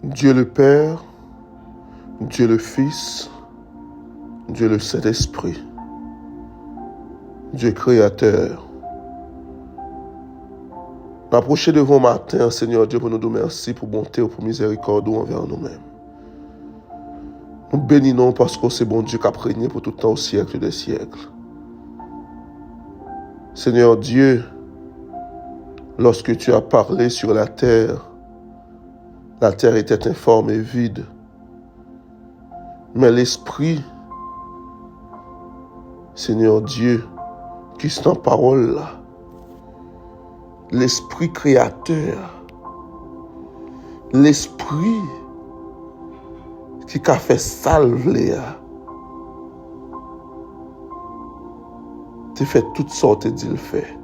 Dieu le Père, Dieu le Fils, Dieu le Saint-Esprit, Dieu créateur. Nous approchons devant matin, Seigneur Dieu, pour nous dire merci pour bonté ou pour miséricorde envers nous-mêmes. Nous bénissons parce que c'est bon Dieu qui a régné pour tout le temps au siècle des siècles. Seigneur Dieu, lorsque tu as parlé sur la terre était informe et vide. Mais l'Esprit, Seigneur Dieu, qui est en parole là, l'Esprit créateur, l'Esprit qui a fait salver, tu fais toutes sortes d'il fait.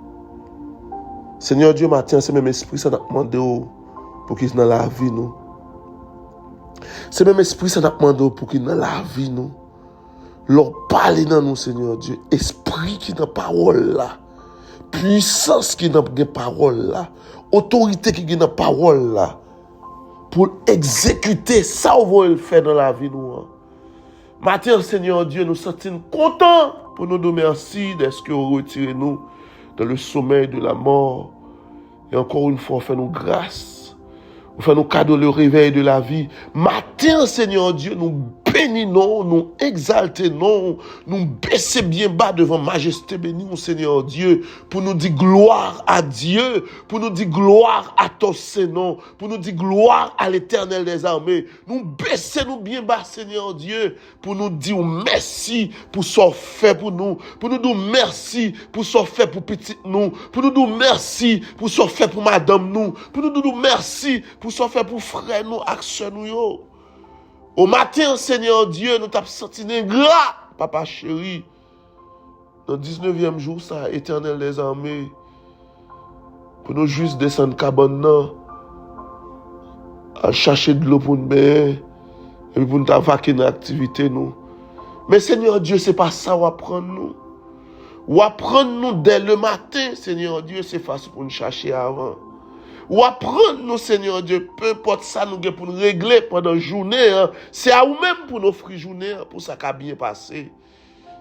Seigneur Dieu, matin, c'est même Esprit, ça n'a demandé pour qu'il dans la vie, nous. C'est même Esprit, ça n'a demandé pour qu'il dans la vie, nous. Leur parler dans nous, Seigneur Dieu. Esprit qui dans parole là. Puissance qui dans parole là. Autorité qui dans parole là. Pour exécuter ça, on va le faire dans la vie, nous. Matin, Seigneur Dieu, nous sommes contents pour nous dire merci d'être que vous retirez nous dans le sommeil de la mort. Et encore une fois, faites-nous grâce. Faites-nous cadeau le réveil de la vie. Matin, Seigneur Dieu, nous bénissons, nous exaltons, nous baissons bien bas devant majesté bénie, Seigneur Dieu, pour nous dire gloire à Dieu, pour nous dire gloire à ton Seigneur, pour nous dire gloire à l'Éternel des armées. Nous baissons bien bas, Seigneur Dieu, pour nous dire merci pour ce fait pour nous dire merci pour ce fait pour petit nous, pour nous dire merci pour ce fait pour madame nous, pour nous dire merci pour ce fait pour frère nous, action nous yo. Au matin, Seigneur Dieu, nous t'avons senti gras, papa chéri. Dans le 19e jour, ça, Éternel des armées, pour nous juste descendre cabane, à chercher de l'eau pour nous baigner, et puis pour nous vaquer dans l'activité, nous. Mais Seigneur Dieu, c'est pas ça ou apprendre nous. Ou apprendre nous dès le matin, Seigneur Dieu, c'est facile pour nous chercher avant. Ou apprendre nous, Seigneur Dieu, peu importe ça, nous pour nous régler pendant la journée. Hein. C'est à nous-mêmes pour nous offrir journée, hein, pour ça qui a bien passé.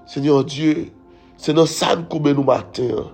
Seigneur Dieu, c'est dans ça que nous matin. Hein.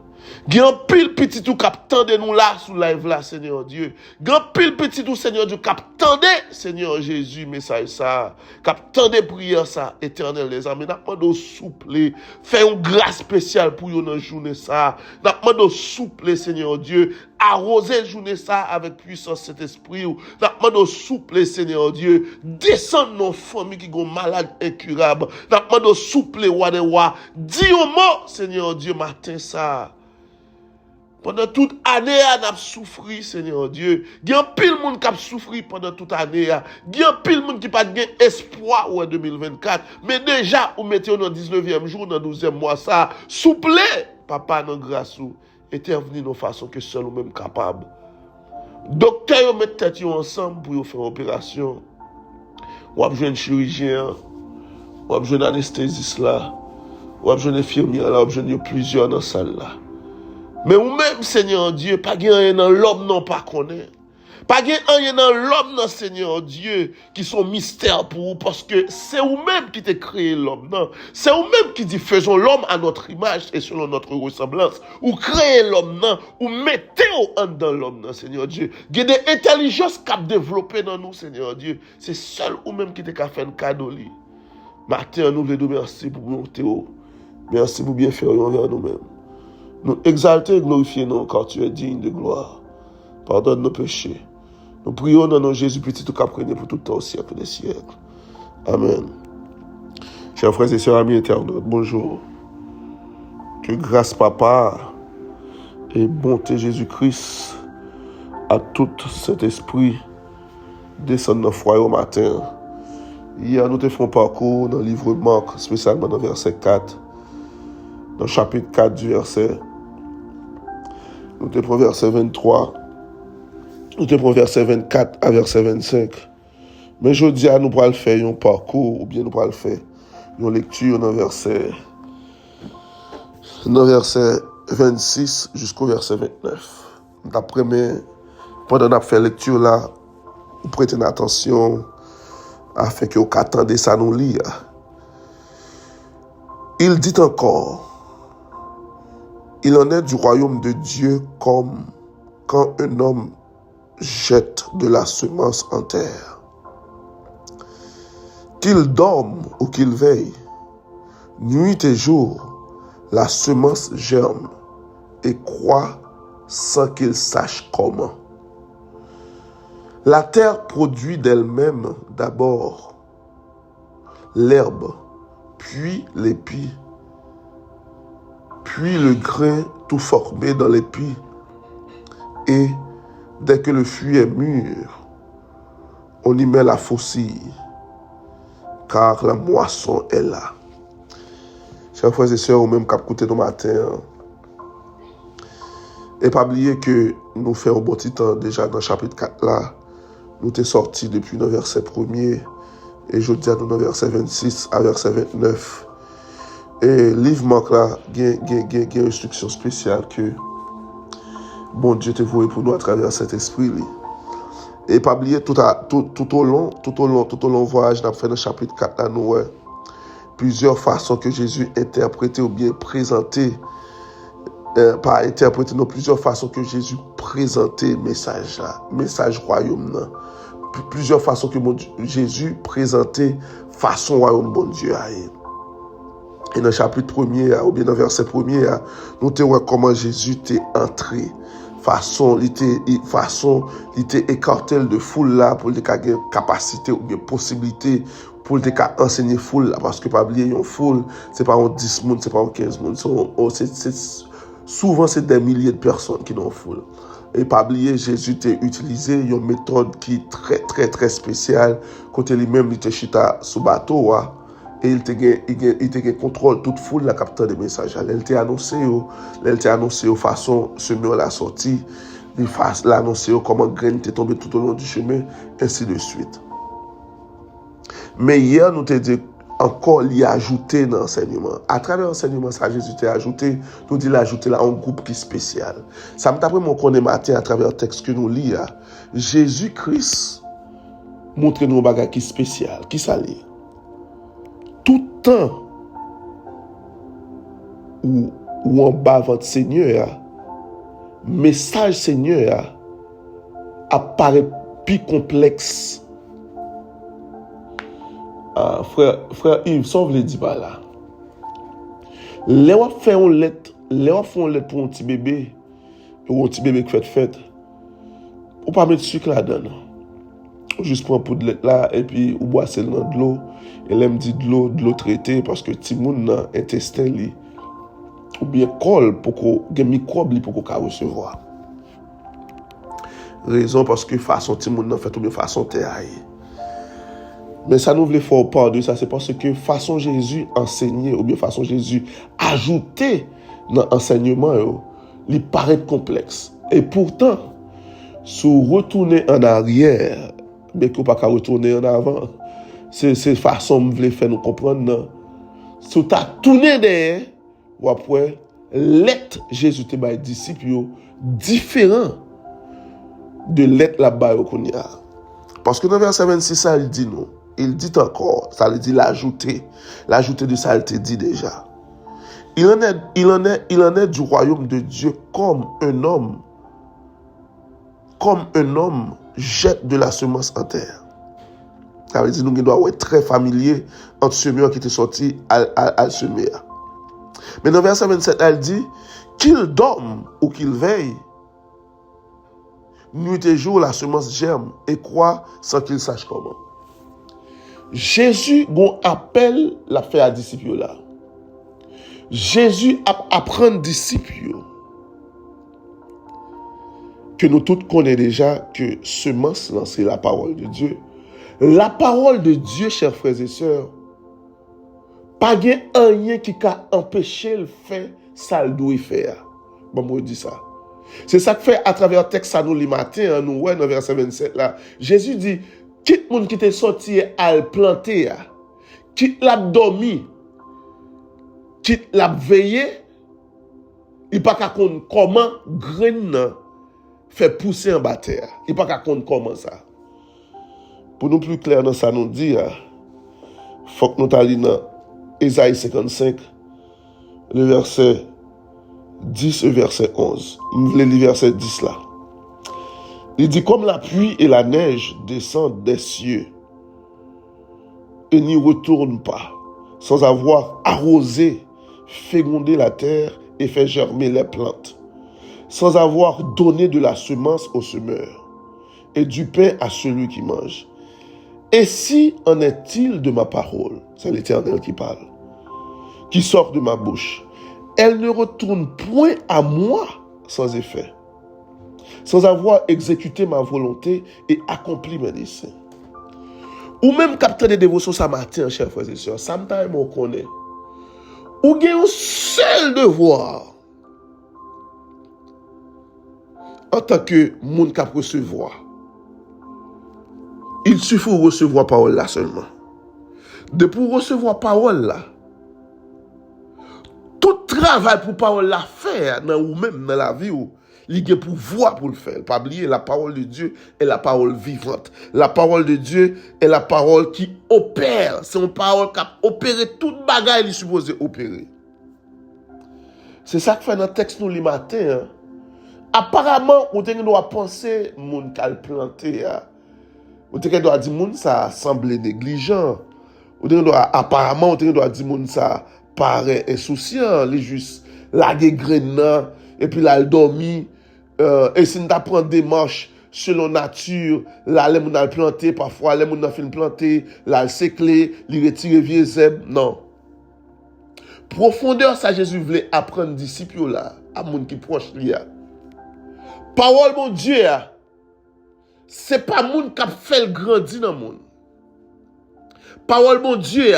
Grand pile petit tout cap tendez nous là sous live là, Seigneur Dieu. Grand pile petit tout, Seigneur Dieu, cap tendez, Seigneur Jésus, message ça. Cap tendez prière ça, Éternel les amis. N'a pas de souple, fait une grâce spéciale pour vous dans journée ça. N'a pas de souple, Seigneur Dieu, arroser journée ça avec puissance cet esprit. N'a pas de souple, Seigneur Dieu, descendre nos familles qui sont malades incurables. N'a pas de souple, roi des rois. Dis au mot, Seigneur Dieu, matin ça. Pendant toute année, on a souffert, Seigneur Dieu. Il y a pile de monde qui a souffert pendant toute année. Il y a pile de monde qui n'a pas espoir en 2024. Mais déjà, vous mettez dans le 19e jour, dans le 12e mois, ça, souple, papa, dans grâce, intervenir de façon que seul ou même capable. Docteur, vous mettez tête ensemble pour faire opération. Vous avez besoin de chirurgien, vous avez besoin d'anesthésiste là, vous avez besoin d'infirmière là, vous avez besoin de plusieurs dans la salle là. Mais vous-même, Seigneur Dieu, pas rien dans l'homme non pas connaît. Pas rien dans l'homme non, Seigneur Dieu, qui sont mystères pour vous, parce que c'est vous-même qui t'ai créé l'homme, non? C'est vous-même qui dit faisons l'homme à notre image et selon notre ressemblance. Ou créez l'homme, non? Ou mettez au dans l'homme, non, Seigneur Dieu. Il y a des intelligences qui ont développé dans nous, Seigneur Dieu. C'est seul vous-même qui t'ai fait un cadeau. Matin, nous voulons merci pour monter haut. Merci pour bien faire envers nous-mêmes. Nous exalter et glorifier nous car tu es digne de gloire. Pardonne nos péchés. Nous prions dans nos Jésus petit tout cap pour tout le temps au siècle des siècles. Amen. Chers frères et sœurs, amis internautes, bonjour. Que grâce Papa et bonté Jésus-Christ à tout cet esprit descendent dans le foyer au matin. Hier, nous te faisons parcours dans le livre de Marc, spécialement dans le verset 4. Dans le chapitre 4 du verset, nous te prenons verset 23, nous te prenons verset 24 à verset 25. Mais je dis à nous pour le faire un parcours, ou bien nous pour le faire une lecture dans verset 26 jusqu'au verset 29. D'après moi, pendant qu'on a fait lecture là, Vous prêtez attention afin que vous attendez ça nous lire. Il dit encore, il en est du royaume de Dieu comme quand un homme jette de la semence en terre. Qu'il dorme ou qu'il veille, nuit et jour, la semence germe et croît sans qu'il sache comment. La terre produit d'elle-même d'abord l'herbe, puis l'épi, puis le grain tout formé dans l'épi, et dès que le fruit est mûr, on y met la faucille, car la moisson est là. Chers frères et sœurs, ou même cap côté nos matins, et pas oublier que nous faisons un bon petit temps déjà dans le chapitre 4 là, nous sommes sortis depuis le verset 1er, et je dis à nous dans le verset 26 à verset 29. Et livre manque là, il y a une instruction spéciale que bon Dieu te voulait pour nous à travers cet esprit. Et pas oublier tout au long voyage, nous avons fait dans le chapitre 4 là, nous plusieurs façons que Jésus interprétait ou bien présentait, pas interpréter, non, plusieurs façons que Jésus présentait message là, message royaume là. Plusieurs façons que Jésus présentait façon royaume bon Dieu. Et dans le chapitre 1er, ou bien dans le verset 1er, nous voyons comment Jésus était entré. Façon, il était écarté de foule là pour qu'il ait une capacité ou bien possibilité pour qu'il enseigner foule là. Parce que pas oublier une foule, c'est pas un 10 personnes, c'est pas un 15 personnes. Souvent, c'est des milliers de personnes qui sont en foule. Et pas oublier, Jésus a utilisé une méthode qui est très, très, très spéciale. Côté lui-même, il était chita sous bateau. Et il était contrôle toute foule, la capteur des messages. Il était annoncé de façon chemin à la sortie. Il a annoncé comment graine était tombé tout au long du chemin, ainsi de suite. Mais hier, nous t'ai dit encore l'y ajouter dans l'enseignement. À travers l'enseignement, ça, Jésus t'a ajouté, nous dit l'ajouter là un groupe qui est spécial. Ça me tape mon connaît matin à travers le texte que nous lisons. Jésus-Christ montre nous un bagage qui est spécial, qui s'allie. Tout temps où on bat votre Seigneur, message Seigneur apparaît plus complexe. Frère Yves, ça vous le dit pas là. Les on fait une lettre pour un petit bébé, ou un petit bébé qui fait fête. Ou pas mettre sucre là-dedans. Juste prendre un peu de lettre là, et puis ou boire seulement de l'eau. Et là, me dit de l'eau traitée, parce que petit moun nan intestin li, ou bien col pour qu'on ait microbe pour qu'on recevoir. Raison parce que façon petit moun nan fait ou bien façon terre. Mais ça nous voulait faire part de ça, c'est parce que façon Jésus enseigner ou bien façon Jésus ajouter dans l'enseignement, il paraît complexe. Et pourtant, si vous retournez en arrière, mais que vous ne pouvez pas retourner en avant, c'est façon que je faire nous comprendre. Si vous tourné derrière, ou après, l'être Jésus te bail disciple différent de l'être là-bas qu'on y a. Parce que dans le verset 26, ça il dit non. Il dit encore, ça il dit l'ajouter. L'ajouter de ça, il te dit déjà. Il en est du royaume de Dieu comme un homme jette de la semence en terre. Ça veut dire que nous devons être très familiers entre semeur qui était sorti à semer. Mais dans le verset 27, elle dit qu'il dorme ou qu'il veille, nuit et jour, la semence germe et croît sans qu'il sache comment. Jésus appelle la faire à disciples là. Jésus apprend disciples que nous tous connaissons déjà que semence c'est la parole de Dieu. La parole de Dieu, chers frères et sœurs, pas rien qui a empêché le faire ça le doit faire. Bon, moi dis ça. C'est ça que fait à travers le texte ça nous le matin, nous ouais dans verset 27 là. Jésus dit quitte monde qui était sorti à le planter, quitte l'a dormi, quitte l'a veillé, il pas qu'à connaître comment graine fait pousser en bas terre. Il pas qu'à connaître comment ça. Pour nous plus clair dans ça, nous dit, il faut que nous t'allions dans Ésaïe 55, le verset 10 et verset 11. Je vais lire verset 10 là. Il dit, comme la pluie et la neige descendent des cieux et n'y retournent pas, sans avoir arrosé, fécondé la terre et fait germer les plantes, sans avoir donné de la semence au semeur et du pain à celui qui mange. Et si en est-il de ma parole, c'est l'Éternel qui parle, qui sort de ma bouche, elle ne retourne point à moi sans effet, sans avoir exécuté ma volonté et accompli mes desseins. Ou même capteur de dévotion ça matin, chers frères et sœurs, sometimes on connaît. Ou gagne un seul devoir en tant que monde qui recevoir. Il suffit de recevoir parole là seulement. De pour recevoir parole là, tout travail pour parole là faire dans ou même dans la vie ou il y a pouvoir pour le faire. Pas oublier, la parole de Dieu est la parole vivante. La parole de Dieu est la parole qui opère. C'est une parole qui opère toute bagaille qu'il est supposé opérer. C'est ça que fait dans le texte nous le matin. Hein. Apparemment, on doit penser moun qui a planté. On doit dire moun ça semble négligent. Apparemment, on doit dire moun ça paraît insouciant. Les juste la graine et puis là, elle dormi. Et si nous apprenons des marches selon nature, là, les gens planté, parfois, les gens ont planté, là, ils séclé, ils retirent vieux zèbre. Non. Profondeur, ça, Jésus voulait apprendre disciples là, à gens qui proche lui. Parole, mon Dieu, c'est pas gens qui fait grandir dans le monde. Parole, mon Dieu,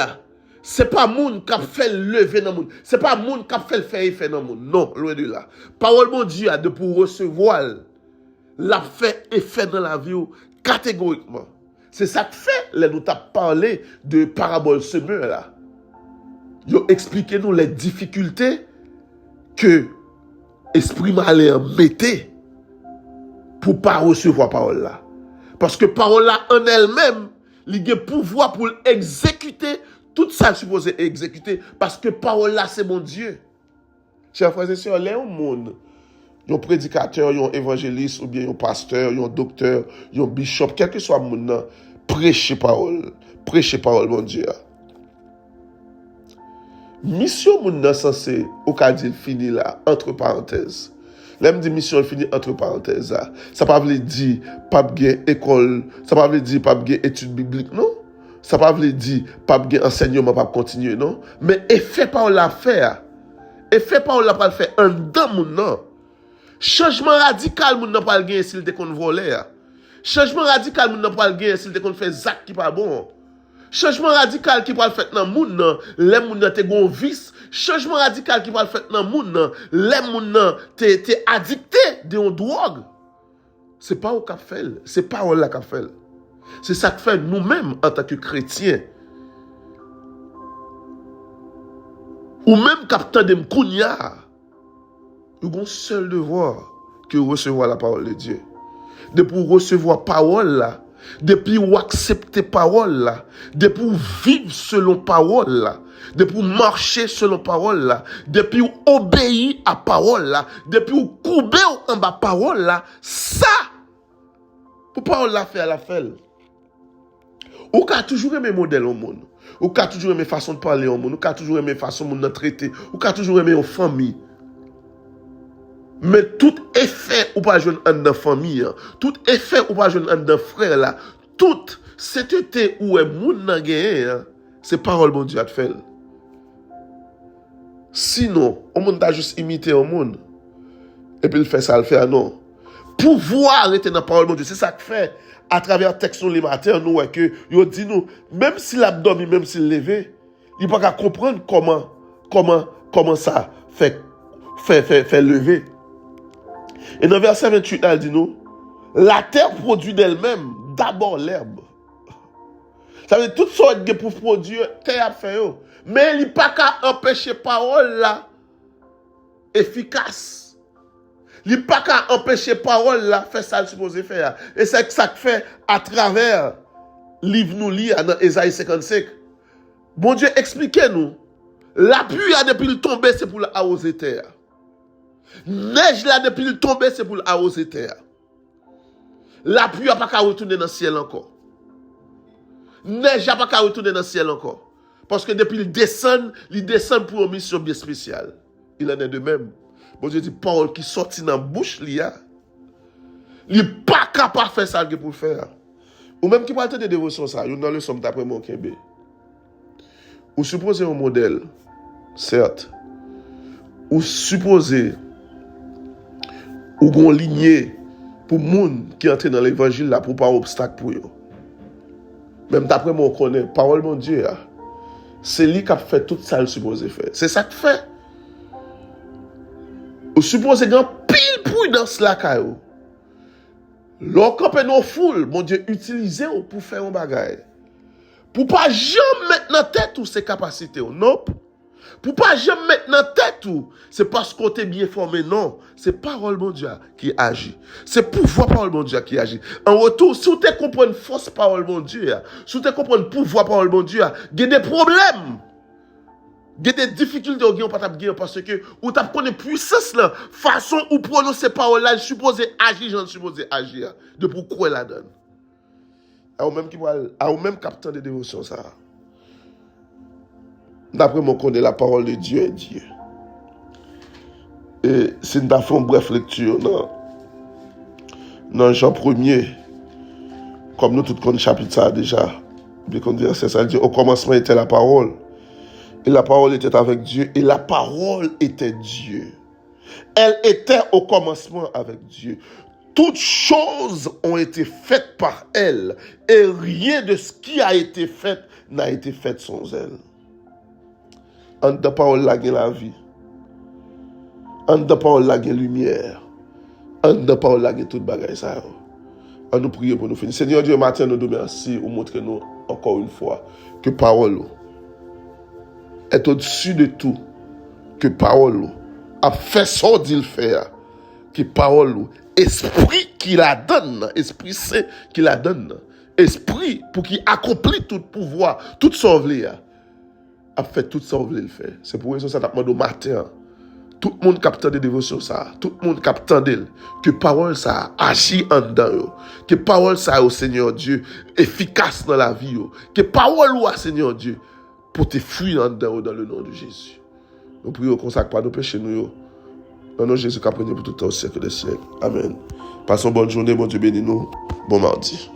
c'est pas moun qui fait lever dans le monde. C'est pas moun qui fait faire effet dans le monde. Non, loin de là. Parole mon Dieu de pour recevoir la fait effet dans la vie catégoriquement. C'est ça que fait les nous t'a parlé de parabole semeur là. Yo expliquez nous les difficultés que esprit malin mettait pour pas recevoir parole là. Parce que parole là en elle-même, il a pouvoir pour exécuter tout ça supposé exécuter parce que parole là c'est mon Dieu. Chers frères et sœurs, les monde, un prédicateur, un évangéliste ou bien un pasteur, un docteur, un bishop, quel que soit le monde, prêchez parole mon Dieu. Mission monde censé au cas dit fini là entre parenthèses. L'aime dit mission fini entre parenthèses. Ça pas veut dire pas bien école, ça pas veut dire pas bien études bibliques non. Ça ne veut pas dire pas de enseignement pas continuer non, mais effet par la faire. Effet par la pas faire en dedans moun non. Changement radical moun nan pas gagner s'il te kon voler. Changement radical moun nan pas gagner s'il te kon fait zak qui pas bon. Changement radical qui pas fait dans moun nan, les moun nan te gon vice. Changement radical qui pas fait dans moun nan, les moun nan te addicté de une drogue. C'est pas au qu'a fait, c'est pas au la qu'a fait. C'est ça que fait nous-mêmes en tant que chrétiens. Ou même capteur de Mkounia. Nous avons un seul devoir que recevoir la parole de Dieu. Depuis recevoir la parole là, depuis accepter la parole là, depuis vivre selon la parole là, depuis marcher selon la parole là, depuis obéir à la parole là, depuis couper en bas la parole là, ça, pour parole la faire, la fait. Ou qu'a toujours aimé modèle au monde. Ou qu'a toujours aimé façon de parler au monde. Ou qu'a toujours aimé façon de traiter. Ou qu'a toujours aimé en famille. Mais tout effet ou pas jeune en famille. Tout effet ou pas jeune en frère là. Tout sainteté ou est monde nan gagné. C'est parole bon Dieu a fait. Sinon, on monde a juste imité au monde. Et puis il fait ça, le fait non. Pouvoir être dans la parole de Dieu, c'est ça que fait. À travers le texte les matins, nous, que yo dit nous, même s'il a dormi, même s'il levé, il pas qu'à comprendre comment ça fait lever. Et dans le verset 28, elle dit nous, la terre produit d'elle-même d'abord l'herbe. Ça veut dire toutes sortes de pour produire terre a fait yo. Mais il pas qu'à empêcher parole là efficace. Il n'y a pas qu'à empêcher parole là, faire ça supposé faire. Et c'est ça que fait à travers livre nous lit dans Ésaïe 55. Bon Dieu, expliquez-nous. La pluie a depuis le tomber, c'est pour l'arroser terre. Neige là depuis le tomber, c'est pour l'arroser terre. La pluie n'a pas qu'à retourner dans le ciel encore. Neige n'a pas qu'à retourner dans le ciel encore. Parce que depuis il descend pour une mission bien spéciale. Il en est de même. Bon Dieu dit, parole qui sortit dans la bouche, il n'est pas capable de faire ça pour le faire. Ou même qui parle de dévotion, ça, il y a dans le somme d'après mon Kembe. Ou supposez un modèle, certes. Ou supposez, ou qu'on lignée pour les gens qui entrent dans l'évangile là pour pas obstacle pour eux. Même d'après moi, on connaît, parole mon Dieu, c'est lui qui a fait tout ça, le supposé faire. C'est ça que fait. Ou supposez qu'il y a pile prudence là, Kayo. Lorsqu'on peut nous foule, mon Dieu, utilisez pour faire un bagage. Pour pas jamais mettre dans tête ou ses capacités. Non. Pour pas jamais mettre dans tête ou c'est parce qu'on t'est bien formé. Non. C'est parole mon Dieu qui agit. C'est pouvoir parole mon Dieu qui agit. En retour, si vous te comprenez force parole mon Dieu, si vous te comprenez pouvoir parole mon Dieu, il y a des problèmes. Il y a des difficultés au gain parce que vous avez puissance là, façon où prononcer parole là, supposé agir, j'en supposé agir. De pourquoi la donne. À vous-même captant de dévotion ça. D'après moi, on connaît la parole de Dieu et Dieu. Et si nous avons une bref lecture dans Jean 1er, comme nous tous connaissons chapitre ça déjà, bien qu'on dit c'est ça, dit au commencement était la parole. Et la parole était avec Dieu, et la parole était Dieu. Elle était au commencement avec Dieu. Toutes choses ont été faites par elle, et rien de ce qui a été fait n'a été fait sans elle. En de parole là, il y a la vie. En de parole là, il y a la lumière. En de parole là, il y a tout bagage ça. On nous prie pour nous finir. Seigneur Dieu, matin, nous nous remercions ou montrez-nous encore une fois que parole est au-dessus de tout. Que parole a fait ça d'il faire. Que parole, esprit qui la donne, esprit saint qui la donne, esprit pour qu'il accomplisse tout pouvoir, tout sauver, a fait tout sauver le fait. C'est pour ça que ça t'a demandé au matin. Tout le monde capte de dévotion ça, tout le monde capte d'elle, que parole ça agit en dedans, que parole ça au Seigneur Dieu efficace dans la vie, que parole au Seigneur Dieu pour te fuir en dedans dans le nom de Jésus. Nous prions qu'on consacre pas nos péchés nous. Dans le nom de Jésus qui a pour tout le temps au siècle des siècles. Amen. Passons bonne journée, bon Dieu bénis nous. Bon mardi.